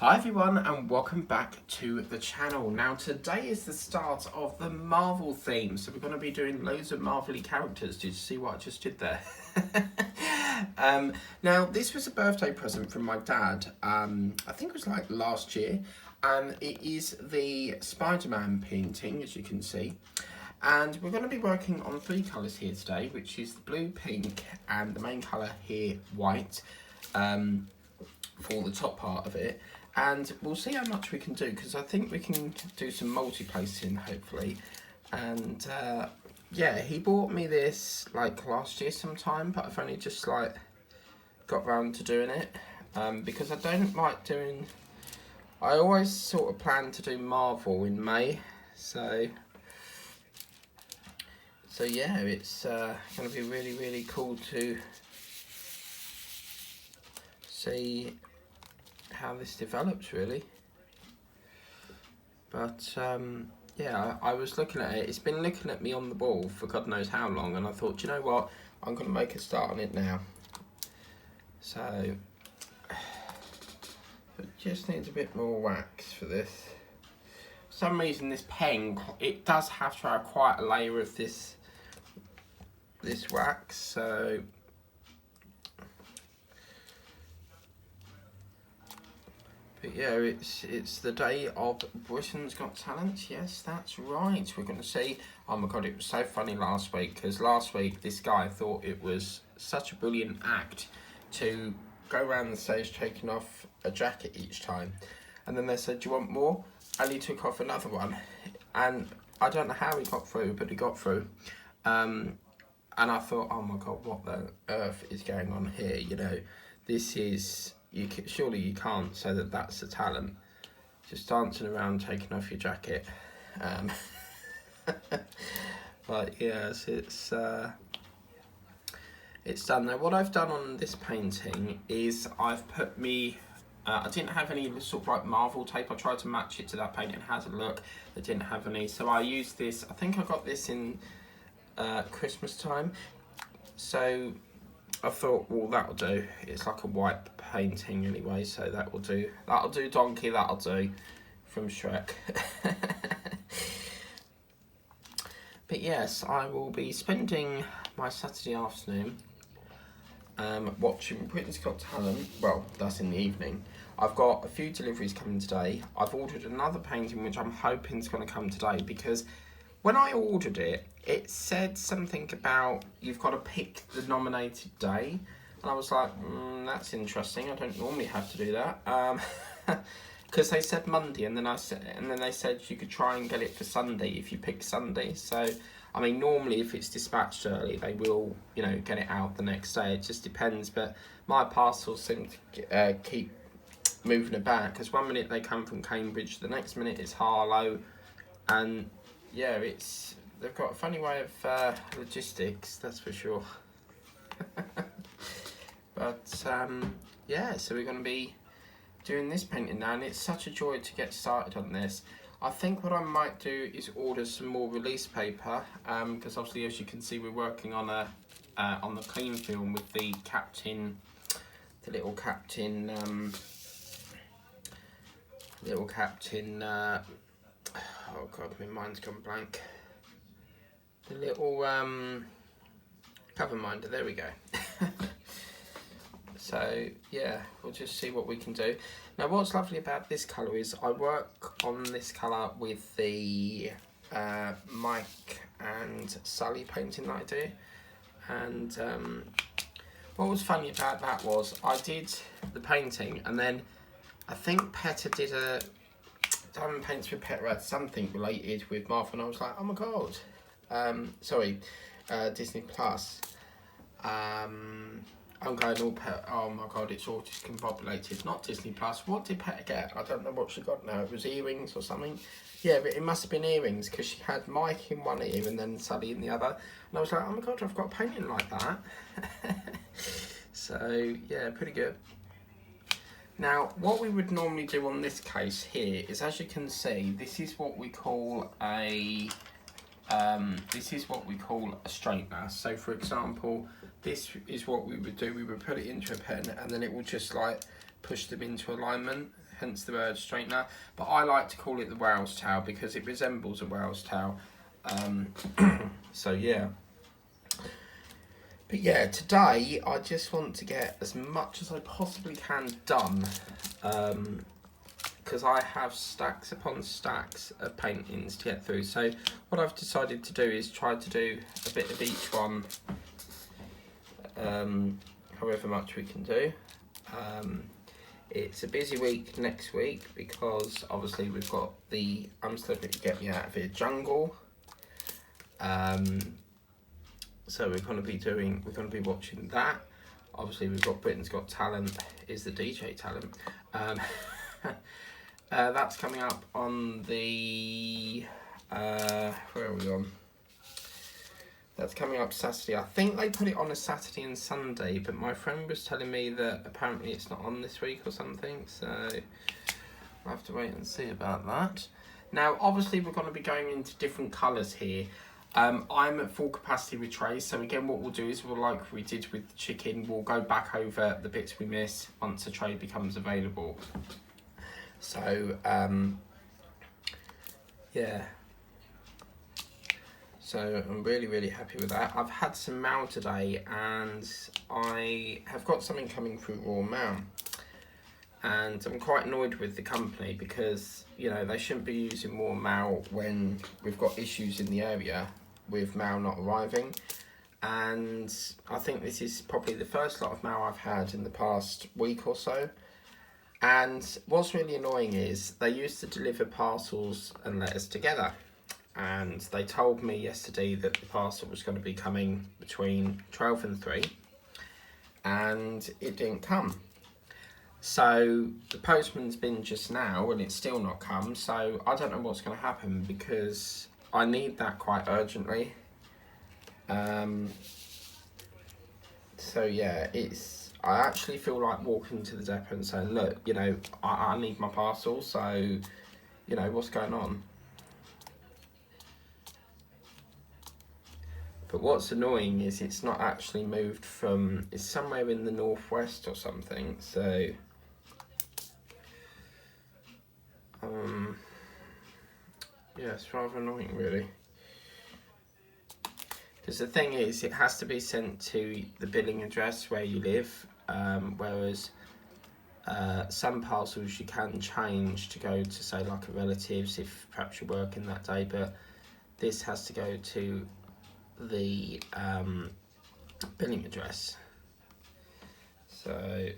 Hi everyone and welcome back to the channel. Now today is the start of the Marvel theme, so we're going to be doing loads of Marvel-y characters. Did you see what I just did there? Now this was a birthday present from my dad, I think it was like last year, and it is the Spiderman painting, as you can see. And we're going to be working on three colours here today, which is the blue, pink and the main colour here, white, for the top part of it. And we'll see how much we can do, because I think we can do some multi-placing hopefully. And yeah, he bought me this like last year sometime, but I've only just like got round to doing it, because I don't like doing, I always sort of plan to do Marvel in May, so yeah, it's going to be really cool to see how this develops really. But yeah, I was looking at it, it's been looking at me on the ball for God knows how long, and I thought, you know what, I'm going to make a start on it now. So it just needs a bit more wax for this. For some reason this pen, it does have to have quite a layer of this wax, so but yeah, it's the day of Britain's Got Talent. Yes, that's right. We're going to see. Oh my God, it was so funny last week, because last week this guy thought it was such a brilliant act to go around the stage taking off a jacket each time, and then they said, "Do you want more?" And he took off another one, and I don't know how he got through, but he got through. And I thought, oh my God, what the earth is going on here? You know, this is. Surely you can't say that that's a talent, just dancing around taking off your jacket. But yes, it's done. Now what I've done on this painting is I've put me, I didn't have any sort of like Marvel tape. I tried to match it to that painting, how to look. I didn't have any, so I used this. I think I got this in Christmas time, so I thought, well, that'll do. It's like a white painting anyway, so that will do. That'll do, Donkey, that'll do, from Shrek. But yes, I will be spending my Saturday afternoon watching Britain's Got Talent. Well, that's in the evening. I've got a few deliveries coming today. I've ordered another painting, which I'm hoping is going to come today, because when I ordered it, it said something about you've got to pick the nominated day, and I was like, that's interesting. I don't normally have to do that, because they said Monday, and then they said you could try and get it for Sunday if you pick Sunday. So, I mean, normally if it's dispatched early, they will, you know, get it out the next day. It just depends. But my parcels seem to keep moving about, because one minute they come from Cambridge, the next minute it's Harlow, and yeah, they've got a funny way of logistics, that's for sure. But yeah, so we're going to be doing this painting now, and it's such a joy to get started on this. I think what I might do is order some more release paper, because obviously, as you can see, we're working on the clean film with the captain, the little captain. Oh God, my mind's gone blank. The little cover minder, there we go. So yeah, we'll just see what we can do. Now what's lovely about this colour is I work on this colour with the Mike and Sully painting that I do. And what was funny about that was I did the painting, and then I think Petter did a Diamond Paints with Petter had something related with Marvel, and I was like, oh my God. Sorry, Disney Plus. I'm going all oh my God, it's all discombobulated. Not Disney Plus. What did Petter get? I don't know what she got now. It was earrings or something. Yeah, but it must have been earrings, because she had Mike in one ear and then Sully in the other. And I was like, oh my God, I've got a painting like that. So yeah, pretty good. Now, what we would normally do on this case here is, as you can see, this is what we call a straightener. So, for example, this is what we would do. We would put it into a pen, and then it will just like push them into alignment. hence the word straightener. But I like to call it the whale's tail because it resembles a whale's tail. So yeah. But yeah, today I just want to get as much as I possibly can done, because I have stacks upon stacks of paintings to get through. So what I've decided to do is try to do a bit of each one, however much we can do. It's a busy week next week because obviously we've got the I'm Still Gonna Get Me Out of Here jungle. So we're going to be watching that. Obviously we've got Britain's Got Talent is the DJ talent. That's coming up on the where are we on? That's coming up Saturday. I think they put it on a Saturday and Sunday, but my friend was telling me that apparently it's not on this week or something, so I'll have to wait and see about that. Now, obviously, we're going to be going into different colours here. I'm at full capacity with trays, so again, what we'll do is like we did with the chicken, we'll go back over the bits we miss once a tray becomes available. So, yeah. So I'm really happy with that. I've had some mail today and I have got something coming through raw mail. And I'm quite annoyed with the company because, you know, they shouldn't be using more mail when we've got issues in the area with mail not arriving. And I think this is probably the first lot of mail I've had in the past week or so. And what's really annoying is they used to deliver parcels and letters together. And they told me yesterday that the parcel was going to be coming between 12 and 3. And it didn't come. So the postman's been just now and it's still not come. So I don't know what's going to happen because I need that quite urgently. So yeah, I actually feel like walking to the depot and saying, look, you know, I need my parcel. So, you know, what's going on? But what's annoying is it's not actually moved from, it's somewhere in the northwest or something, so yeah, it's rather annoying really. Because the thing is, it has to be sent to the billing address where you live, whereas some parcels you can change to go to, say, like a relative's if perhaps you're working that day, but this has to go to the billing address. So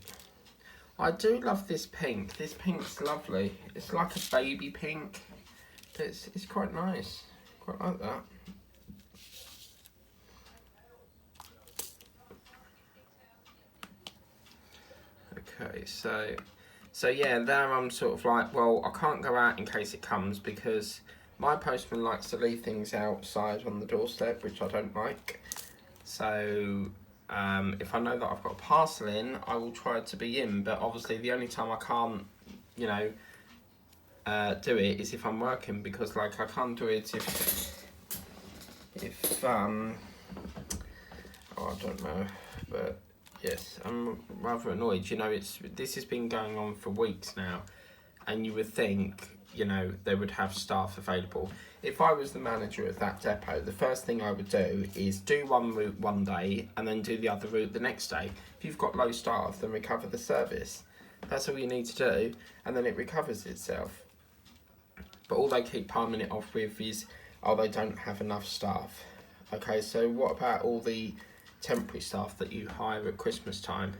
I do love this pink. This pink's lovely. It's like a baby pink. It's quite nice. Quite like that. Okay, so yeah, there I'm sort of like, well, I can't go out in case it comes because my postman likes to leave things outside on the doorstep, which I don't like. So if I know that I've got a parcel in, I will try to be in. But obviously the only time I can't, you know, do it is if I'm working, because like I can't do it if oh, I don't know, but yes, I'm rather annoyed. You know, this has been going on for weeks now, and you would think, you know, they would have staff available. If I was the manager of that depot, the first thing I would do is do one route one day and then do the other route the next day. If you've got low staff, then recover the service. That's all you need to do, and then it recovers itself. But all they keep palming it off with is, oh, they don't have enough staff. Okay, so what about all the temporary staff that you hire at Christmas time?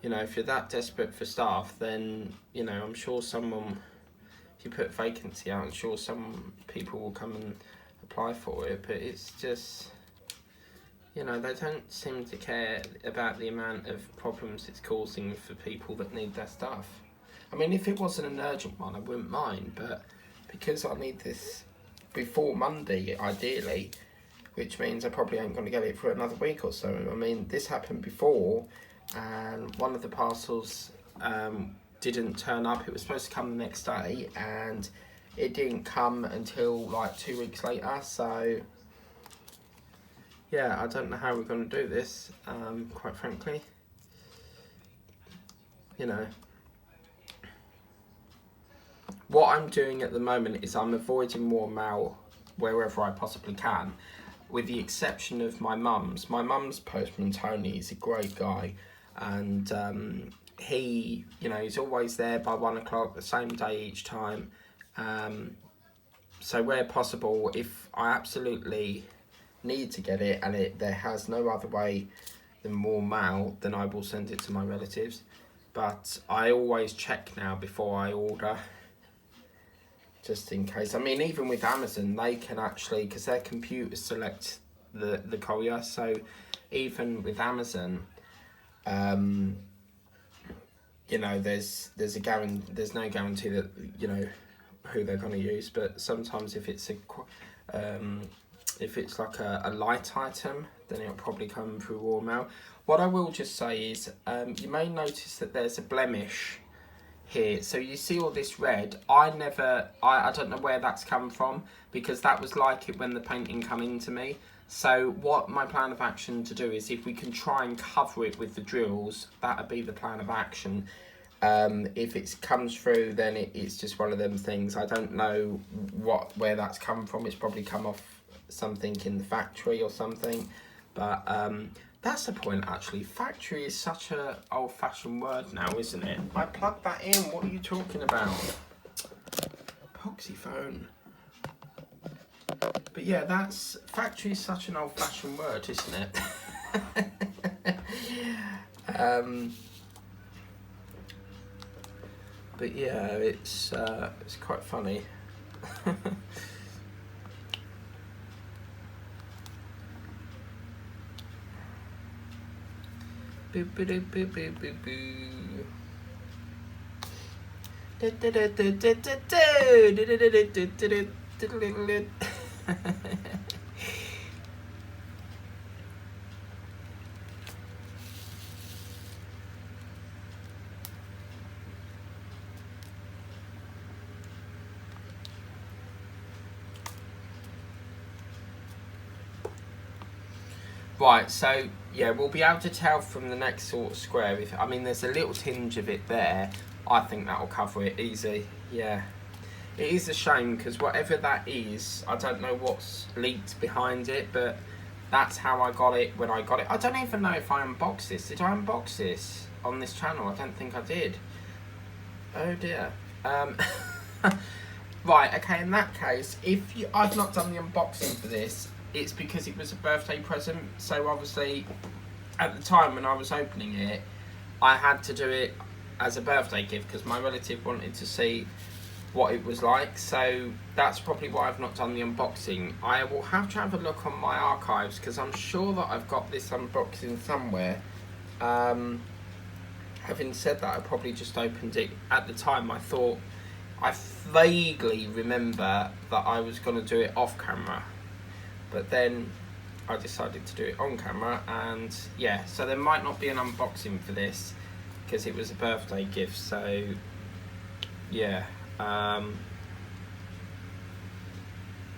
You know, if you're that desperate for staff, then, you know, I'm sure someone, if you put vacancy out, I'm sure some people will come and apply for it. But it's just, you know, they don't seem to care about the amount of problems it's causing for people that need their stuff. I mean, if it wasn't an urgent one, I wouldn't mind, but because I need this before Monday, ideally, which means I probably ain't going to get it for another week or so. I mean, this happened before, and one of the parcels didn't turn up. It was supposed to come the next day, and it didn't come until like 2 weeks later, so yeah, I don't know how we're going to do this, quite frankly. You know. what I'm doing at the moment is I'm avoiding warm mail wherever I possibly can, with the exception of my mum's. My mum's postman, Tony, is a great guy, and he, you know, he's always there by 1 o'clock, the same day each time. So where possible, if I absolutely need to get it and there has no other way than warm mail, then I will send it to my relatives. But I always check now before I order, just in case. I mean, even with Amazon, they can actually, because their computers select the courier, so even with Amazon, you know, there's no guarantee that, you know, who they're going to use. But sometimes if it's like a light item, then it'll probably come through raw mail. What I will just say is, you may notice that there's a blemish here. So you see all this red. I don't know where that's come from, because that was like it when the painting come into me. So what my plan of action to do is, if we can try and cover it with the drills, that would be the plan of action. If it comes through, then it's just one of them things. I don't know where that's come from. It's probably come off something in the factory or something. But that's the point, actually. Factory is such a old-fashioned word now, isn't it? I plugged that in. What are you talking about? Epoxy phone. But yeah, factory is such an old-fashioned word, isn't it? But yeah, it's quite funny. Boo boo boo boo boo boo boo. Right, so yeah, we'll be able to tell from the next sort of square. I mean, there's a little tinge of it there. I think that'll cover it easy. Yeah, it is a shame, because whatever that is, I don't know what's leaked behind it, but that's how I got it when I got it. I don't even know if I unboxed this. Did I unbox this on this channel? I don't think I did. Oh dear. Right, okay, in that case, I've not done the unboxing for this, it's because it was a birthday present. So obviously, at the time when I was opening it, I had to do it as a birthday gift, because my relative wanted to see what it was like. So that's probably why I've not done the unboxing. I will have to have a look on my archives, because I'm sure that I've got this unboxing somewhere. Having said that, I probably just opened it. At the time, I vaguely remember that I was going to do it off camera, but then I decided to do it on camera, and yeah, so there might not be an unboxing for this because it was a birthday gift. So yeah,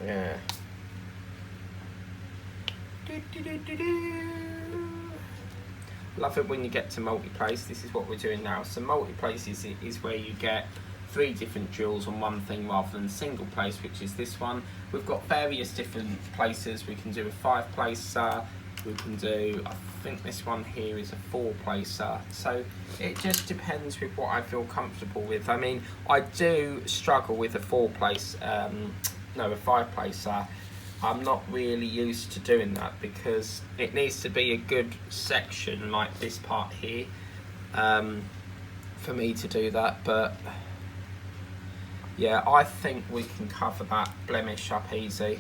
yeah. Love it when you get to multi-place. This is what we're doing now. So multi-place is where you get 3 different drills on one thing rather than single place, which is this one. We've got various different places. We can do a 5-placer, we can do, I think this one here is a 4-placer. So it just depends with what I feel comfortable with. I mean, I do struggle with a 5-placer. I'm not really used to doing that because it needs to be a good section like this part here for me to do that. But yeah, I think we can cover that blemish up easy.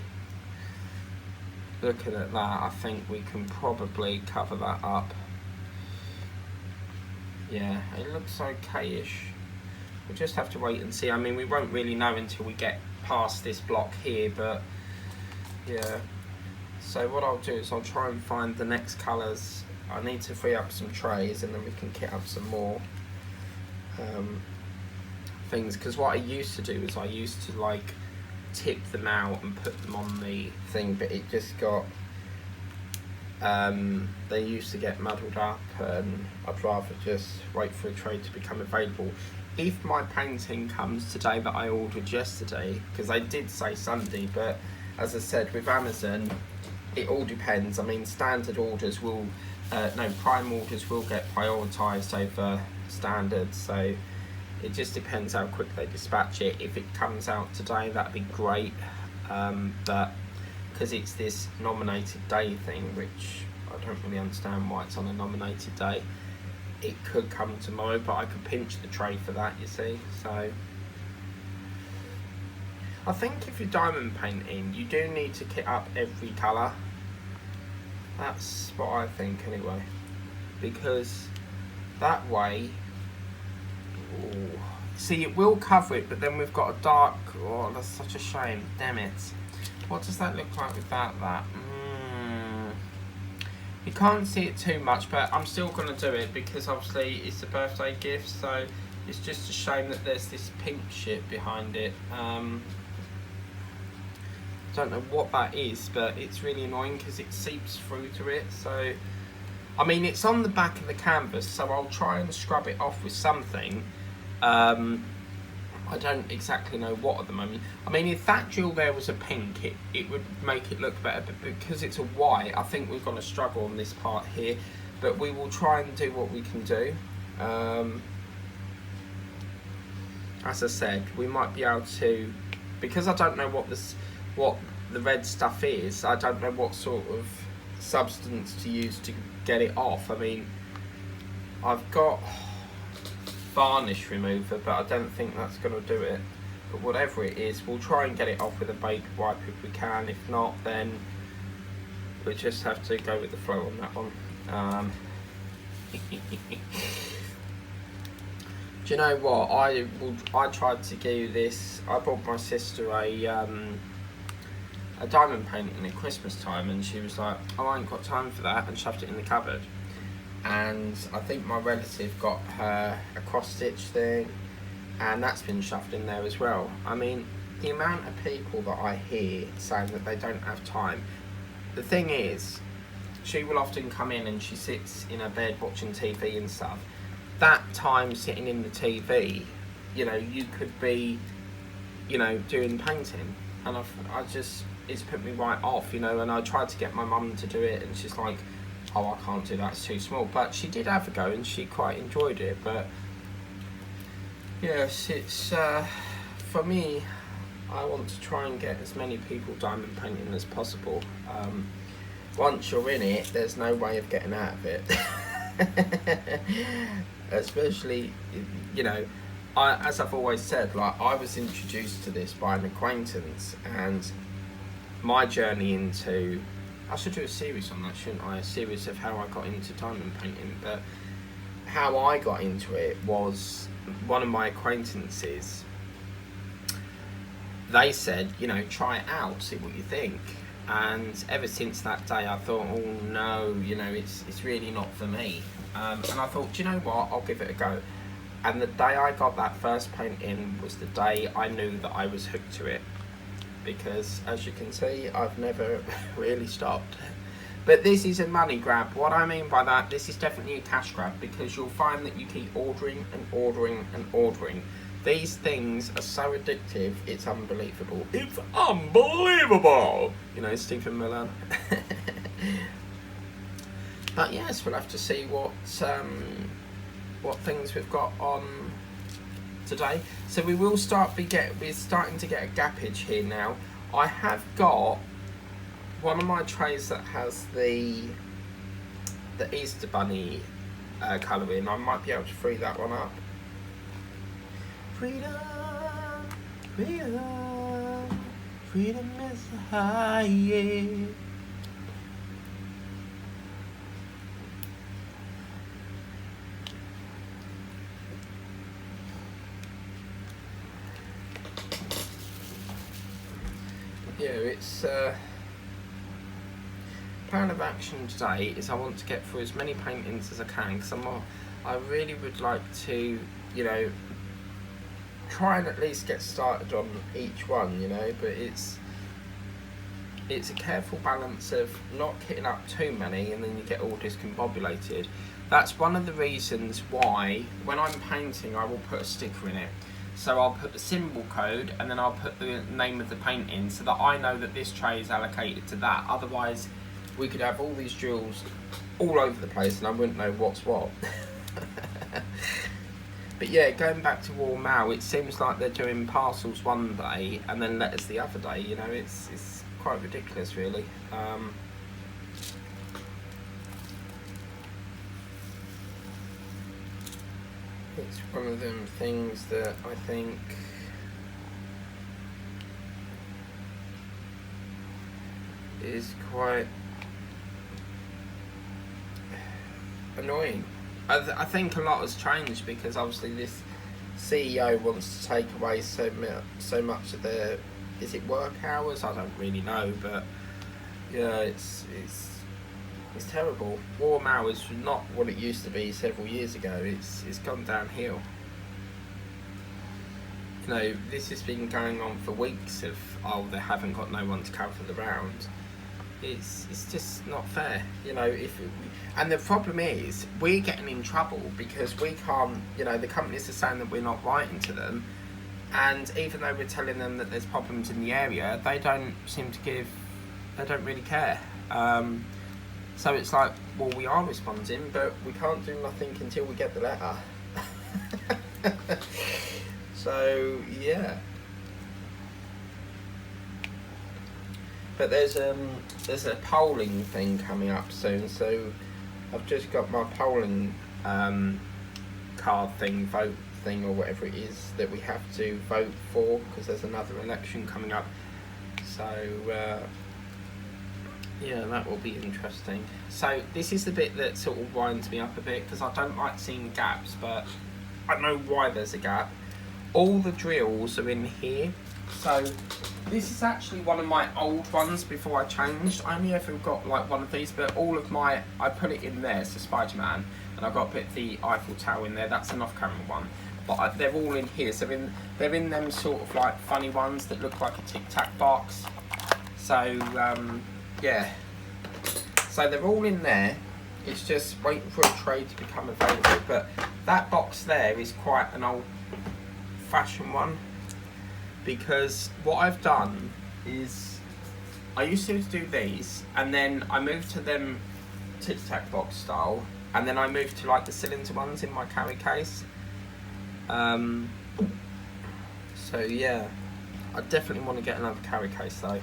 Looking at that, I think we can probably cover that up. Yeah, it looks okay-ish. We'll just have to wait and see. I mean, we won't really know until we get past this block here, but yeah. So what I'll do is I'll try and find the next colours. I need to free up some trays and then we can kit up some more things, because what I used to do is I used to like tip them out and put them on the thing, but it just got they used to get muddled up, and I'd rather just wait for a tray to become available. if my painting comes today that I ordered yesterday, because they did say Sunday, but as I said with Amazon, it all depends. I mean, standard orders will, prime orders will get prioritised over standard, so it just depends how quick they dispatch it. If it comes out today, that'd be great, but because it's this nominated day thing, which I don't really understand why it's on a nominated day, it could come tomorrow, but I could pinch the tray for that, you see. So I think if you're diamond painting, you do need to kit up every colour. That's what I think anyway, because that way, ooh, see, it will cover it, but then we've got a dark, oh, that's such a shame, damn it. What does that look like without that? You can't see it too much, but I'm still going to do it because obviously it's a birthday gift, so it's just a shame that there's this pink shit behind it. Don't know what that is, but it's really annoying because it seeps through to it. So I mean, it's on the back of the canvas, so I'll try and scrub it off with something. I don't exactly know what at the moment. I mean, if that jewel there was a pink, it would make it look better, but because it's a white, I think we're going to struggle on this part here, but we will try and do what we can do. As I said, we might be able to, because I don't know what the red stuff is, I don't know what sort of substance to use to get it off. I mean, I've got varnish remover, but I don't think that's going to do it. But whatever it is, we'll try and get it off with a baby wipe if we can. If not, then we just have to go with the flow on that one. Do you know what? I tried to do this. I bought my sister a diamond painting at Christmas time, and she was like, "Oh, I ain't got time for that," and shoved it in the cupboard. And I think my relative got her a cross stitch thing, and that's been shoved in there as well. I mean, the amount of people that I hear saying that they don't have time. The thing is, she will often come in and she sits in her bed watching TV and stuff. That time sitting in the TV, you know, you could be, you know, doing painting, and I just, it's put me right off, you know. And I tried to get my mum to do it, and she's like, "Oh, I can't do that, it's too small." But she did have a go and she quite enjoyed it. But yes, it's for me, I want to try and get as many people diamond painting as possible. Once you're in it, there's no way of getting out of it. Especially, you know, as I've always said, like, I was introduced to this by an acquaintance, and my journey into, I should do a series on that, shouldn't I? A series of how I got into diamond painting. But how I got into it was one of my acquaintances. They said, you know, try it out, see what you think. And ever since that day, I thought, oh no, you know, it's really not for me. And I thought, do you know what? I'll give it a go. And the day I got that first paint in was the day I knew that I was hooked to it. Because, as you can see, I've never really stopped. But this is a money grab. What I mean by that, this is definitely a cash grab, because you'll find that you keep ordering and ordering and ordering. These things are so addictive, it's unbelievable. It's unbelievable! You know, Stephen Miller. But yes, we'll have to see what things we've got on today. So we will we're starting to get a gappage here now. I have got one of my trays that has the Easter Bunny colour in. I might be able to free that one up. Freedom, freedom, freedom is the highest. Yeah, it's plan of action today is I want to get through as many paintings as I can, because I really would like to, you know, try and at least get started on each one, you know. But it's a careful balance of not kitting up too many and then you get all discombobulated, That's one of the reasons why when I'm painting I will put a sticker in it. So I'll put the symbol code and then I'll put the name of the paint in so that I know that this tray is allocated to that. Otherwise we could have all these drills all over the place and I wouldn't know what's what. But yeah, going back to Royal Mail, it seems like they're doing parcels one day and then letters the other day. You know, it's quite ridiculous, really. It's one of them things that I think is quite annoying. I think a lot has changed because obviously this CEO wants to take away so much of their, is it work hours? I don't really know, but yeah, it's terrible. Royal Mail is not what it used to be several years ago. It's gone downhill. You know, this has been going on for weeks of, oh, they haven't got no one to cover the round. It's just not fair, you know. And the problem is we're getting in trouble because we can't, you know, the companies are saying that we're not writing to them, and even though we're telling them that there's problems in the area, they don't really care. So it's like, well, we are responding, but we can't do nothing until we get the letter. So yeah. But there's a polling thing coming up soon, so I've just got my polling card thing, vote thing, or whatever it is that we have to vote for, because there's another election coming up. So yeah, that will be interesting. So this is the bit that sort of winds me up a bit, because I don't like seeing gaps, but I know why there's a gap. All the drills are in here. So this is actually one of my old ones before I changed. I only ever got like one of these, but all of my, I put it in there, so Spiderman, and I got to put the Eiffel Tower in there. That's an off-camera one, but they're all in here. So they're in them sort of like funny ones that look like a tic-tac box. So yeah, so they're all in there. It's just waiting for a tray to become available. But that box there is quite an old-fashioned one. Because what I've done is, I used to do these, and then I moved to them tic-tac box style, and then I moved to like the cylinder ones in my carry case. So yeah, I definitely want to get another carry case though.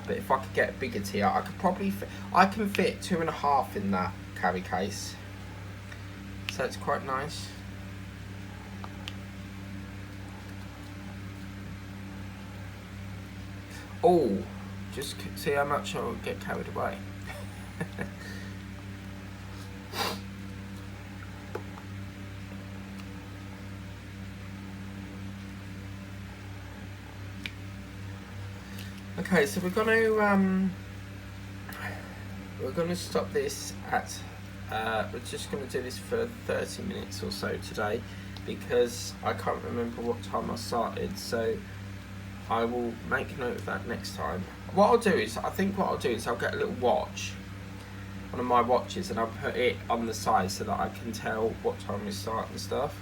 But if I could get a bigger tier, I could probably I can fit 2.5 in that carry case. So it's quite nice. Oh, just see how much I'll get carried away. Okay, so we're gonna stop this at. We're just gonna do this for 30 minutes or so today, because I can't remember what time I started. So I will make note of that next time. What I'll do is, I'll get a little watch, one of my watches, and I'll put it on the side so that I can tell what time we start and stuff.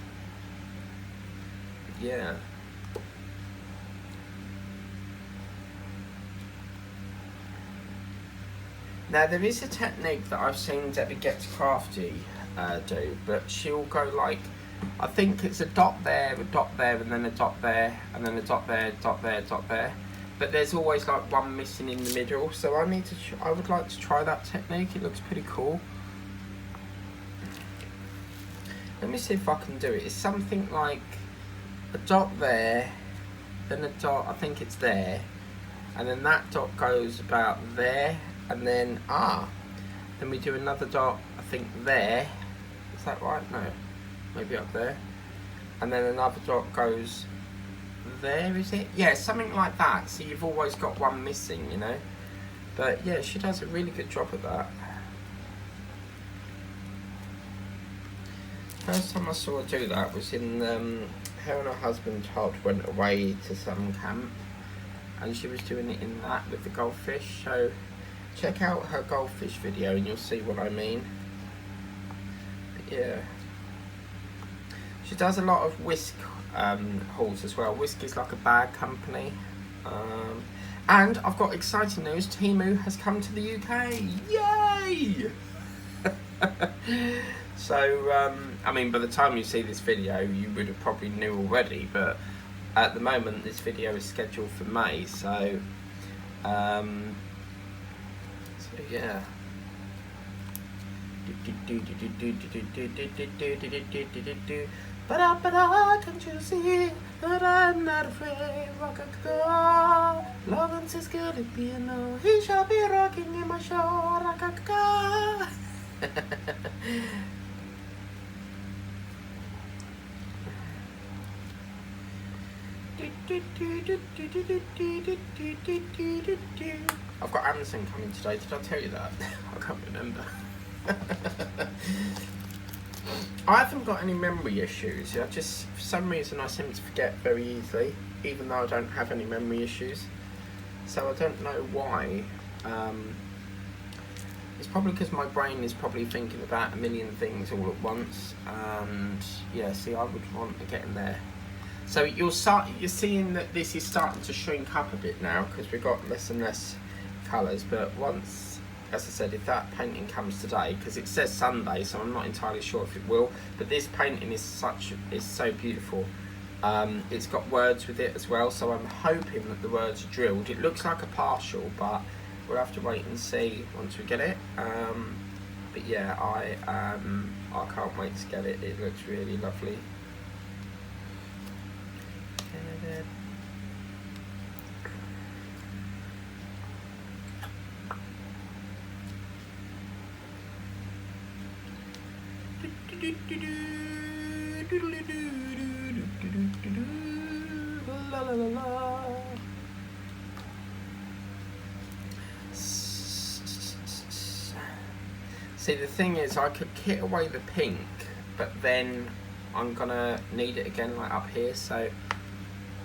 Yeah. Now there is a technique that I've seen Debbie Gets Crafty do, but she'll go like, I think it's a dot there, and then a dot there, and then a dot there, dot there, dot there. But there's always like one missing in the middle. So I would like to try that technique. It looks pretty cool. Let me see if I can do it. It's something like a dot there, then a dot, I think it's there, and then that dot goes about there, and then then we do another dot, I think there. Is that right? No. Maybe up there, and then another dot goes there, is it? Yeah, something like that. So you've always got one missing, you know. But yeah, she does a really good job of that. First time I saw her do that was in her and her husband Todd went away to some camp, and she was doing it in that with the goldfish. So check out her goldfish video and you'll see what I mean. yeah. She does a lot of whisk hauls as well. Whisk is like a bag company. And I've got exciting news. Temu has come to the UK. Yay! So, I mean, by the time you see this video, you would have probably knew already, but at the moment, this video is scheduled for May, so yeah. But can't you see that I'm not afraid? Rock a go. Lawrence is good at piano. He shall be rocking in my show. Rock a go. I've got Anderson coming today. Did I tell you that? I can't remember. I haven't got any memory issues. For some reason I seem to forget very easily, even though I don't have any memory issues. So I don't know why. It's probably because my brain is probably thinking about a million things all at once. And yeah, see, I would want to get in there. So you're seeing that this is starting to shrink up a bit now because we've got less and less colours. But once, as I said, if that painting comes today, because it says Sunday, so I'm not entirely sure if it will. But this painting is so beautiful. It's got words with it as well, so I'm hoping that the words are drilled. It looks like a partial, but we'll have to wait and see once we get it. But yeah, I can't wait to get it. It looks really lovely. La la la la. See, the thing is, I could kit away the pink, but then I'm gonna need it again, like up here. So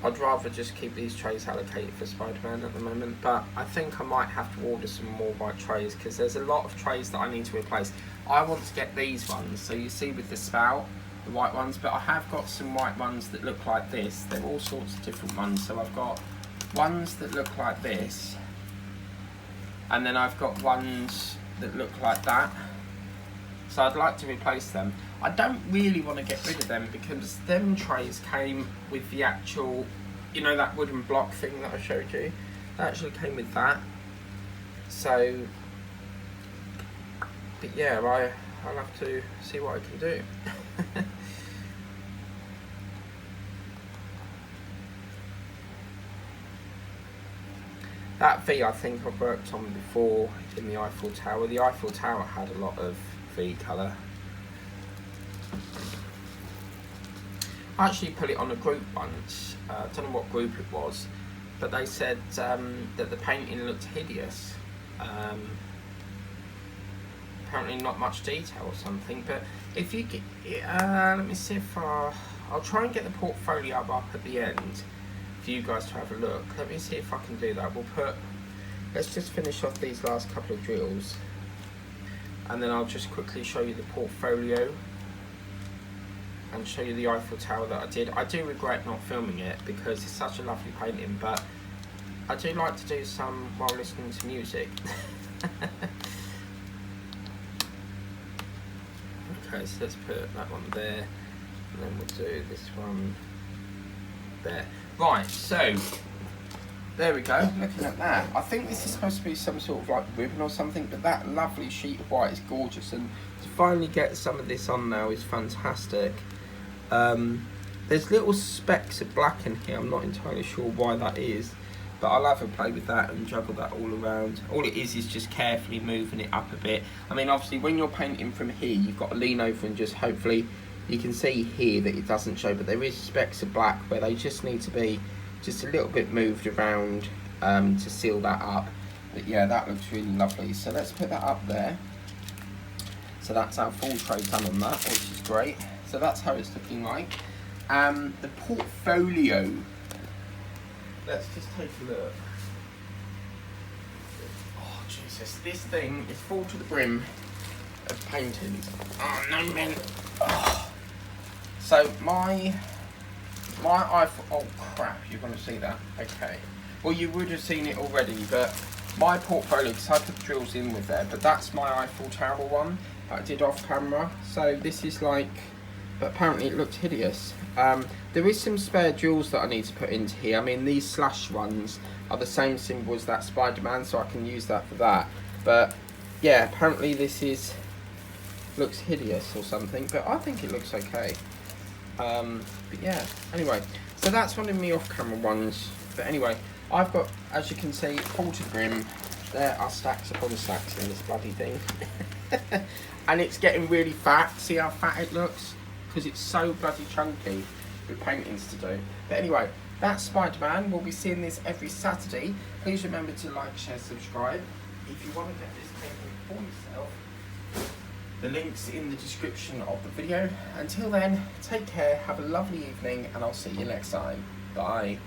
I'd rather just keep these trays allocated for Spiderman at the moment. But I think I might have to order some more white trays because there's a lot of trays that I need to replace. I want to get these ones, so you see with the spout, the white ones, but I have got some white ones that look like this. They're all sorts of different ones. So I've got ones that look like this, and then I've got ones that look like that. So I'd like to replace them. I don't really want to get rid of them because them trays came with the actual, you know, that wooden block thing that I showed you. They actually came with that. So, but yeah, I'll have to see what I can do. That V I think I've worked on before in the Eiffel Tower. The Eiffel Tower had a lot of V colour. I actually put it on a group once. I don't know what group it was, but they said that the painting looked hideous. Apparently not much detail or something, but if you get, let me see if I'll try and get the portfolio up at the end for you guys to have a look. Let me see if I can do that. Let's just finish off these last couple of drills, and then I'll just quickly show you the portfolio and show you the Eiffel Tower that I did. I do regret not filming it because it's such a lovely painting, but I do like to do some while listening to music. Okay, so let's put that one there, and then we'll do this one there. Right, so there we go, looking at that. I think this is supposed to be some sort of like ribbon or something, but that lovely sheet of white is gorgeous, and to finally get some of this on now is fantastic. There's little specks of black in here, I'm not entirely sure why that is, but I'll have a play with that and juggle that all around. All it is just carefully moving it up a bit. I mean, obviously when you're painting from here, you've got to lean over and just hopefully, you can see here that it doesn't show, but there is specks of black where they just need to be just a little bit moved around to seal that up. But yeah, that looks really lovely. So let's put that up there. So that's our full tray done on that, which is great. So that's how it's looking like. The portfolio. Let's just take a look. Oh Jesus, this thing is full to the brim. of paintings. Oh no, man. Oh. So my iPhone. Oh crap! You're gonna see that. Okay. Well, you would have seen it already, but my portfolio, because I put drills in with there, but that's my Eiffel Tower one that I did off camera. So this is like, but apparently it looks hideous. There is some spare jewels that I need to put into here. I mean, these slash ones are the same symbol as that Spiderman, so I can use that for that. But yeah, apparently this looks hideous or something, but I think it looks okay. But yeah, anyway, so that's one of me off-camera ones. But anyway, I've got, as you can see, full to the brim. There are stacks upon stacks in this bloody thing. And it's getting really fat. See how fat it looks? Because it's so bloody chunky with paintings to do. But anyway, that's Spider-Man. We'll be seeing this every Saturday. Please remember to like, share, subscribe. If you want to get this painting for yourself, the link's in the description of the video. Until then, take care, have a lovely evening, and I'll see you next time. Bye.